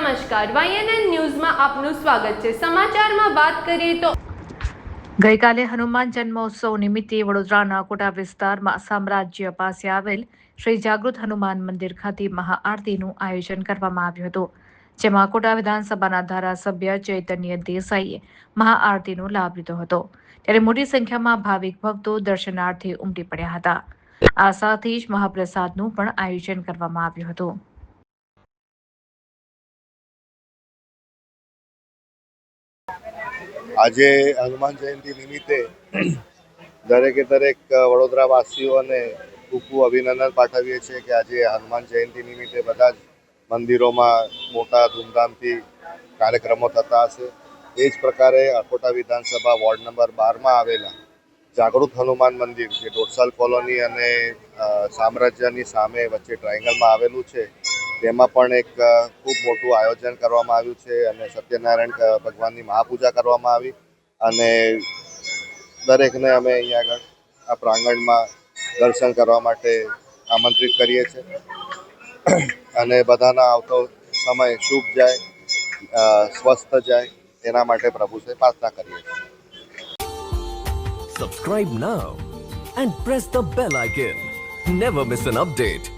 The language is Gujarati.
નમસ્કાર, YNN ન્યૂઝમાં આપનું સ્વાગત છે। સમાચારમાં વાત કરીએ તો ગઈકાલે હનુમાન જન્મોત્સવ નિમિત્તે વડોદરાના કોટા વિસ્તારમાં સામ્રાજ્ય પાસે આવેલ શ્રી જાગૃત હનુમાન મંદિર ખાતે મહાઆરતીનું આયોજન કરવામાં આવ્યું હતું, જેમાં કોટા વિધાનસભાના ધારાસભ્ય ચૈતન્ય દેસાઈએ મહાઆરતીનો લાભ લીધો હતો। ત્યારે મોટી સંખ્યામાં ભાવિક ભક્તો દર્શનાર્થે ઉમટી પડ્યા હતા। આ સાથે જ મહાપ્રસાદનું પણ આયોજન કરવામાં આવ્યું હતું। આજે હનુમાન જયંતિ નિમિત્તે દરેક વડોદરાવાસીઓને ખૂબ ખૂબ અભિનંદન પાઠવીએ છીએ કે આજે હનુમાન જયંતિ નિમિત્તે બધા જ મંદિરોમાં મોટા ધૂમધામથી કાર્યક્રમો થતા હશે। એ જ પ્રકારે અકોટા વિધાનસભા વોર્ડ નંબર 12માં આવેલા જાગૃત હનુમાન મંદિર, જે ડોરસાલ કોલોની અને સામ્રાજ્યની સામે વચ્ચે ટ્રાયંગલમાં આવેલું છે, તેમાં પણ એક ખૂબ મોટું આયોજન કરવામાં આવ્યું છે અને સત્યનારાયણ ભગવાનની મહાપૂજા કરવામાં આવી અને દરેકને અમે અહીંયા આગળ આ પ્રાંગણમાં દર્શન કરવા માટે આમંત્રિત કરીએ છીએ અને બધાના આવતો સમય શુભ જાય, સ્વસ્થ જાય, તેના માટે પ્રભુ સે પ્રાર્થના કરીએ છીએ। Subscribe now and press the bell icon. Never miss an update.